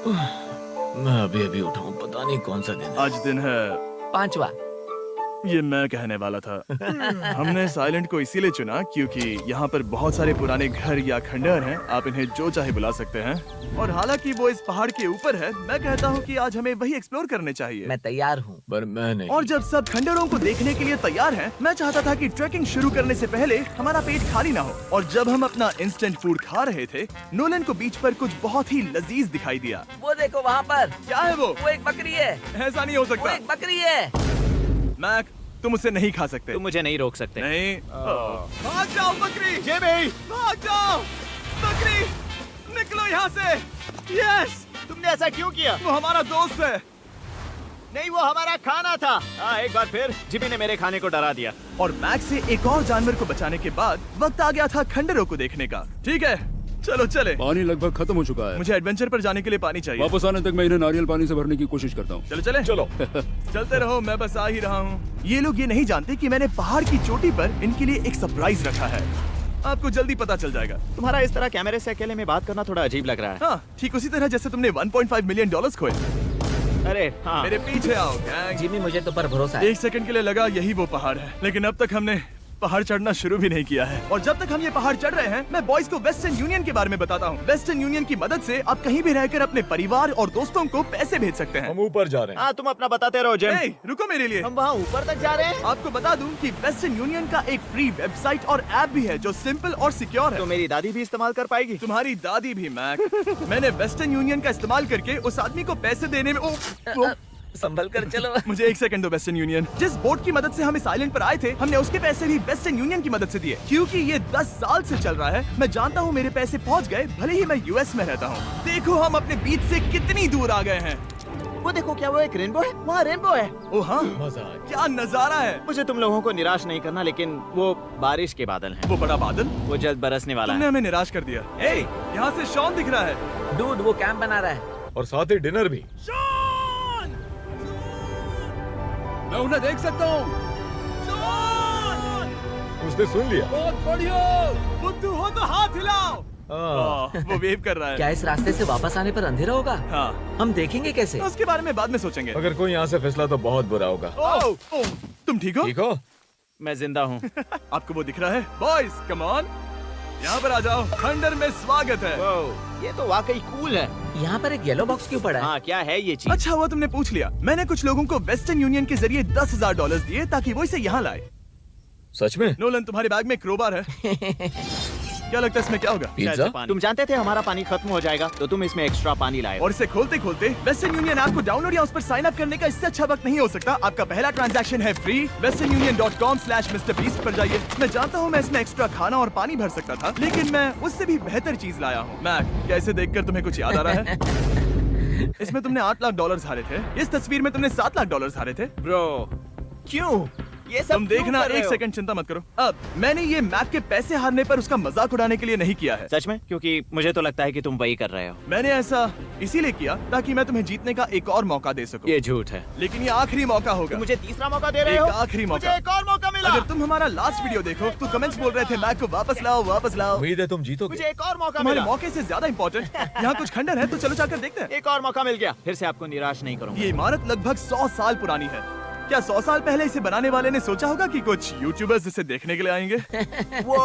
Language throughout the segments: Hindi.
मैं अभी अभी उठा हूँ, पता नहीं कौन सा दिन है। आज दिन है 5वां। ये मैं कहने वाला था। हमने इस आइलैंड को इसीलिए चुना क्योंकि यहाँ पर बहुत सारे पुराने घर या खंडहर हैं। आप इन्हें जो चाहे बुला सकते हैं। और हालांकि वो इस पहाड़ के ऊपर है, मैं कहता हूँ कि आज हमें वही एक्सप्लोर करने चाहिए। मैं तैयार हूँ। पर मैं नहीं। और जब सब खंडहरों को देखने के लिए तैयार हैं, मैं चाहता था कि ट्रैकिंग शुरू करने से पहले हमारा पेट खाली ना हो। और जब हम अपना इंस्टेंट फूड खा रहे थे, नोलन को बीच पर कुछ बहुत ही लजीज दिखाई दिया। वो देखो वहाँ पर। क्या है वो? एक बकरी है। ऐसा नहीं हो वो सकता। एक बकरी है। मैक, तुम उसे नहीं खा सकते। तुम मुझे नहीं रोक सकते। नहीं। भाग जाओ बकरी। भाग जाओ बकरी, निकलो यहाँ से। यस, तुमने ऐसा क्यों किया? वो हमारा दोस्त है। नहीं, वो हमारा खाना था। एक बार फिर जिमी ने मेरे खाने को डरा दिया। और मैक से एक और जानवर को बचाने के बाद वक्त आ गया था खंडहरों को देखने का। ठीक है, चलो चले। पानी लगभग खत्म हो चुका है। मुझे एडवेंचर पर जाने के लिए पानी चाहिए। वापस आने तक मैं इन्हें नारियल पानी से भरने की कोशिश करता हूँ। चलो चले। चलो। चलते रहो, मैं बस आ ही रहा हूँ। ये लोग ये नहीं जानते कि मैंने पहाड़ की चोटी पर इनके लिए एक सरप्राइज रखा है। आपको जल्दी पता चल जाएगा। तुम्हारा इस तरह कैमरे से अकेले में बात करना थोड़ा अजीब लग रहा है। हाँ, ठीक उसी तरह जैसे तुमने 1.5 मिलियन डॉलर्स खोए। अरे हाँ। मेरे पीछे आओ गैंग। जिमी, मुझे तो पर भरोसा है। एक सेकंड के लिए लगा यही वो पहाड़ है, लेकिन अब तक हमने पहाड़ चढ़ना शुरू भी नहीं किया है। और जब तक हम ये पहाड़ चढ़ रहे हैं, मैं बॉयज को वेस्टर्न यूनियन के बारे में बताता हूँ। वेस्टर्न यूनियन की मदद से आप कहीं भी रहकर अपने परिवार और दोस्तों को पैसे भेज सकते हैं। हम ऊपर जा रहे हैं। हाँ, तुम अपना बताते रहो जिम। ए, रुको मेरे लिए। हम वहाँ ऊपर तक जा रहे हैं। आपको बता दूं कि वेस्टर्न यूनियन का एक फ्री वेबसाइट और ऐप भी है जो सिंपल और सिक्योर है। तो मेरी दादी भी इस्तेमाल कर पाएगी। तुम्हारी दादी भी मैक। मैंने वेस्टर्न यूनियन का इस्तेमाल करके उस आदमी को पैसे देने में संभल कर चलो। मुझे एक सेकंड दो। वेस्टर्न यूनियन, जिस बोट की मदद से हम इस आइलैंड पर आए थे, हमने उसके पैसे भी वेस्टर्न यूनियन की मदद से दिए। क्योंकि ये 10 साल से चल रहा है, मैं जानता हूँ मेरे पैसे पहुँच गए, भले ही मैं यूएस में रहता हूँ। देखो हम अपने बीच से कितनी दूर आ गए हैं। वो देखो, क्या वो एक रेनबो है? वहाँ रेनबो है। ओ हाँ, मजा आ गया। क्या नजारा है। मुझे तुम लोगों को निराश नहीं करना, लेकिन वो बारिश के बादल हैं। वो बड़ा बादल, वो जल्द बरसने वाला तुमने है। हमें निराश कर दिया। ए, यहाँ से शॉन दिख रहा है। डूड, वो कैंप बना रहा है। और साथ ही डिनर भी। मैं उन्हें देख सकता हूँ। उसने सुन लिया। बहुत बढ़िया। बुद्धू हो तो हाथ हिलाओ। वो वेव कर रहा है। क्या इस रास्ते से वापस आने पर अंधेरा होगा? हाँ, हम देखेंगे कैसे? उसके बारे में बाद में सोचेंगे। अगर कोई यहाँ से फिसला तो बहुत बुरा होगा। ओह, तुम ठीक हो? ठीक हो? मैं जिंदा हूँ। आपको वो दिख रहा है? बॉयज कम ऑन, यहाँ पर आ जाओ। खंडर में स्वागत है। ये तो वाकई कूल है। यहाँ पर एक येलो बॉक्स क्यों पड़ा है? हाँ, क्या है ये चीज? अच्छा हुआ तुमने पूछ लिया। मैंने कुछ लोगों को वेस्टर्न यूनियन के जरिए $10,000 दिए ताकि वो इसे यहाँ लाए। सच में? नोलन, तुम्हारे बैग में क्रोबार है। क्या लगता है इसमें क्या होगा? पिज्जा? तुम जानते थे हमारा पानी खत्म हो जाएगा, तो तुम इसमें एक्स्ट्रा पानी लाए। और इसे खोलते खोलते वेस्टर्न यूनियन ऐप को डाउनलोड या उस पर साइन अप करने का इससे अच्छा वक्त नहीं हो सकता। आपका पहला ट्रांजैक्शन है फ्री। westernunion.com/MrBeast पर जाइए। मैं जानता हूँ मैं इसमें एक्स्ट्रा खाना और पानी भर सकता था, लेकिन मैं उससे भी बेहतर चीज लाया हूँ। मैक, क्या इसे देखकर तुम्हें कुछ याद आ रहा है? इसमें तुमने $8 लाख हारे थे। इस तस्वीर में तुमने $7 लाख हारे थे। ब्रो, क्यों ये सब तुम क्यों देखना, कर रहे एक हो? सेकंड चिंता मत करो। अब मैंने ये मैक के पैसे हारने पर उसका मजाक उड़ाने के लिए नहीं किया है। सच में? क्योंकि मुझे तो लगता है कि तुम वही कर रहे हो। मैंने ऐसा इसीलिए किया ताकि मैं तुम्हें जीतने का एक और मौका दे सकूं। ये झूठ है। लेकिन ये आखिरी मौका होगा। तुम मुझे तीसरा मौका दे रहे एक हो? आखिरी मौका। मुझे एक और मौका मिला। अगर तुम हमारा लास्ट वीडियो देखो तो कमेंट्स बोल रहे थे मैक को वापस लाओ, वापस लाओ। उम्मीद है तुम जीतोगे। मुझे एक और मौका तुम्हारे मिला। मौके से ज्यादा इम्पोर्टेंट यहाँ कुछ खंडर है, तो चलो जाकर देखते हैं। एक और मौका मिल गया। फिर से आपको निराश नहीं करूंगा। ये इमारत लगभग 100 साल पुरानी है। क्या 100 साल पहले इसे बनाने वाले ने सोचा होगा कि कुछ यूट्यूबर्स इसे देखने के लिए आएंगे? वो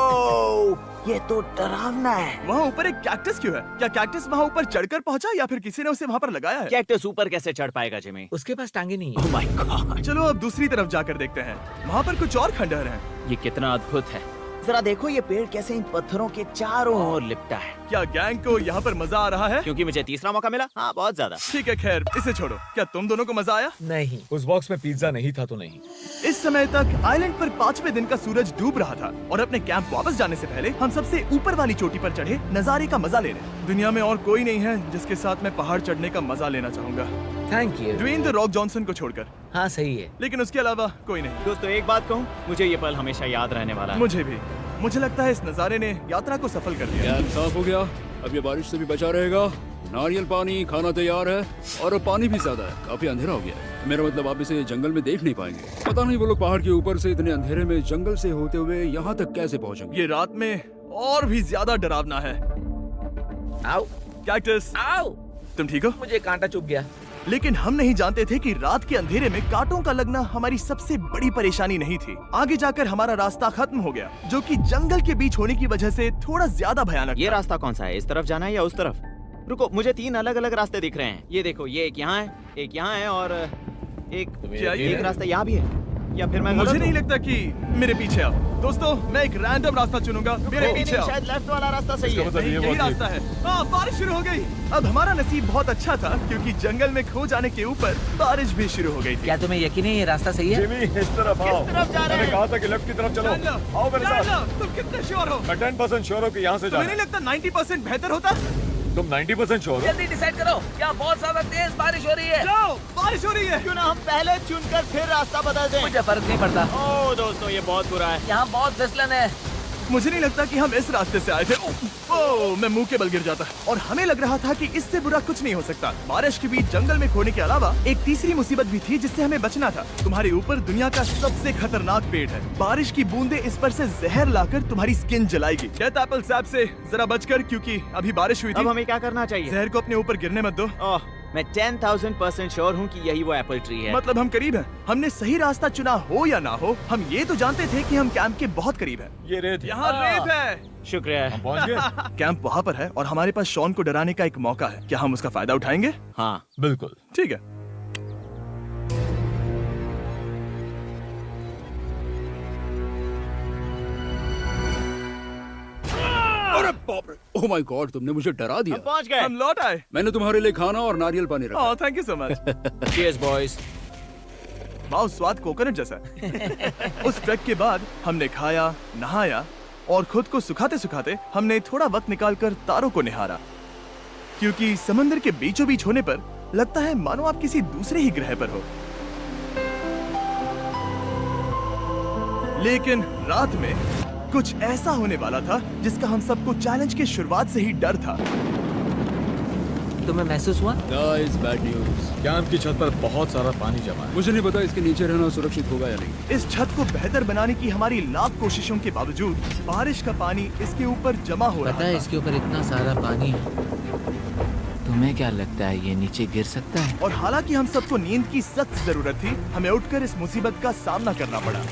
ये तो डरावना है। वहाँ ऊपर एक कैक्टस क्यों है? क्या कैक्टस वहाँ ऊपर चढ़कर पहुँचा या फिर किसी ने उसे वहाँ पर लगाया है? कैक्टस ऊपर कैसे चढ़ पाएगा जिमी? उसके पास टांगे नहीं है। ओह माय गॉड, चलो अब दूसरी तरफ जाकर देखते हैं। वहाँ पर कुछ और खंडहर हैं। ये कितना अद्भुत है। जरा देखो, ये पेड़ कैसे इन पत्थरों के चारों ओर लिपटा है। क्या गैंग को यहाँ पर मजा आ रहा है? क्योंकि मुझे तीसरा मौका मिला। हाँ, बहुत ज्यादा। ठीक है, खैर इसे छोड़ो। क्या तुम दोनों को मजा आया? नहीं। उस बॉक्स में पिज्जा नहीं था तो नहीं। इस समय तक आइलैंड पर 5वें दिन का सूरज डूब रहा था और अपने कैंप वापस जाने से पहले हम सबसे ऊपर वाली चोटी पर चढ़े नजारे का मजा ले रहे। दुनिया में और कोई नहीं है जिसके साथ मैं पहाड़ चढ़ने का मजा लेना चाहूंगा, thank you. Dwayne the Rock Johnson को छोड़कर। हाँ, सही है। लेकिन उसके अलावा कोई नहीं। दोस्तों, एक बात कहूँ, मुझे ये पल हमेशा याद रहने वाला है। मुझे भी। मुझे लगता है इस नजारे ने यात्रा को सफल कर दिया। कैंप साफ हो गया। अब ये बारिश से भी बचा रहेगा। नारियल पानी, खाना तैयार है और अब पानी भी ज्यादा है। काफी अंधेरा हो गया है। मेरा मतलब आप इसे जंगल में देख नहीं पाएंगे। पता नहीं वो लोग पहाड़ के ऊपर से इतने अंधेरे में जंगल से होते हुए यहाँ तक कैसे पहुँचेंगे। ये रात में और भी ज्यादा डरावना है। आओ, कैक्टस, आओ। तुम ठीक हो? मुझे कांटा चुभ गया। लेकिन हम नहीं जानते थे कि रात के अंधेरे में कांटों का लगना हमारी सबसे बड़ी परेशानी नहीं थी। आगे जाकर हमारा रास्ता खत्म हो गया, जो कि जंगल के बीच होने की वजह से थोड़ा ज्यादा भयानक ये था। रास्ता कौन सा है? इस तरफ जाना है या उस तरफ? रुको, मुझे 3 अलग अलग रास्ते दिख रहे हैं। ये देखो, ये एक यहाँ है, एक यहाँ है और एक क्या ये- एक रास्ता यहाँ भी है। या फिर मैं मुझे गलत नहीं हूँ? लगता कि मेरे पीछे आओ। दोस्तों, मैं एक रैंडम रास्ता चुनूंगा, मेरे नहीं, पीछे नहीं, आओ। शायद लेफ्ट वाला रास्ता सही है। नहीं, यही रास्ता है। बारिश शुरू हो गई। अब हमारा नसीब बहुत अच्छा था, क्योंकि जंगल में खो जाने के ऊपर बारिश भी शुरू हो गई थी। क्या तुम्हें यकीन है ये रास्ता सही है? जिमी इस तरफ आओ। तरफ जा रहे मैंने हैं? कहा था कि लेफ्ट की तरफ चलो। जान लो, आओ मेरे जान साथ। लो, तुम कितने श्योर हो? मैं 10% श्योर हूँ कि यहाँ से तुम्हें जाना नहीं है। लगता 90% बेहतर होता? तुम 90% श्योर हो? जल्दी डिसाइड करो। यहाँ बहुत ज्यादा तेज बारिश हो रही है। जाओ, बारिश हो रही है। क्यों ना हम पहले चुनकर फिर रास्ता बदल दें? मुझे फर्क नहीं पड़ता। ओह दोस्तों, ये बहुत बुरा है। यहाँ बहुत फिसलन है। मुझे नहीं लगता कि हम इस रास्ते से आए थे। ओह, मैं मुंह के बल गिर जाता। और हमें लग रहा था कि इससे बुरा कुछ नहीं हो सकता। बारिश के बीच जंगल में खोने के अलावा एक तीसरी मुसीबत भी थी जिससे हमें बचना था। तुम्हारे ऊपर दुनिया का सबसे खतरनाक पेड़ है। बारिश की बूंदें इस पर से जहर लाकर तुम्हारी स्किन जलाएगी। डेथ एप्पल सैप से जरा बचकर, क्योंकि अभी बारिश हुई अब थी। हमें क्या करना चाहिए? जहर को अपने ऊपर गिरने मत दो। ओह, मैं 10,000% श्योर हूँ कि यही वो एप्पल ट्री है। मतलब हम करीब हैं। हमने सही रास्ता चुना हो या ना हो, हम ये तो जानते थे कि हम कैंप के बहुत करीब हैं। ये रेत है। यहाँ रेत है। शुक्रिया। हम पहुँच गए। कैंप वहाँ पर है और हमारे पास शॉन को डराने का एक मौका है। क्या हम उसका फायदा उठाएंगे? हाँ, बिल्कुल। ठीक है। अरे बाप रे, ओह माय गॉड, तुमने मुझे डरा दिया। हम पहुँच गए। हम लौट आए। मैंने तुम्हारे लिए खाना और नारियल पानी रखा। Oh, thank you so much. Cheers, boys। वाह, स्वाद कोकोनट जैसा है। उस ट्रैक के बाद हमने खाया, नहाया और खुद को सुखाते सुखाते हमने थोड़ा वक्त निकालकर तारों को निहारा, क्योंकि समंदर के बीचों बीच होने पर लगता है मानो आप किसी दूसरे ही ग्रह पर हो। लेकिन रात में कुछ ऐसा होने वाला था जिसका हम सबको चैलेंज के शुरुआत से ही डर था। तुम्हें महसूस हुआ? Guys, bad news. कैंप की छत पर बहुत सारा पानी जमा है। मुझे नहीं पता इसके नीचे रहना सुरक्षित होगा या नहीं। इस छत को बेहतर बनाने की हमारी लाख कोशिशों के बावजूद बारिश का पानी इसके ऊपर जमा हो रहा पता है था। इसके ऊपर इतना सारा पानी है। तुम्हें क्या लगता है ये नीचे गिर सकता है? और हालांकि हम सबको नींद की सख्त जरूरत थी, हमें उठकर इस मुसीबत का सामना करना पड़ा।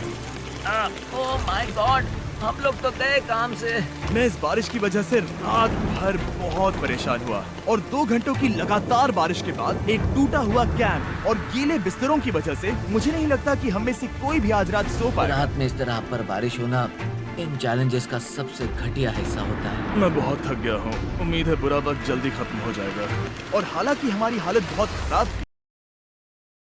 ओह माय गॉड, हम लोग तो गए काम से। मैं इस बारिश की वजह से रात भर बहुत परेशान हुआ और 2 घंटों की लगातार बारिश के बाद एक टूटा हुआ कैंप और गीले बिस्तरों की वजह से मुझे नहीं लगता कि हम में से कोई भी आज रात सो पाएगा। रात में इस तरह पर बारिश होना इन चैलेंजेस का सबसे घटिया हिस्सा होता है। मैं बहुत थक गया हूँ। उम्मीद है बुरा वक्त जल्दी खत्म हो जाएगा। और हालांकि हमारी हालत बहुत खराब थी,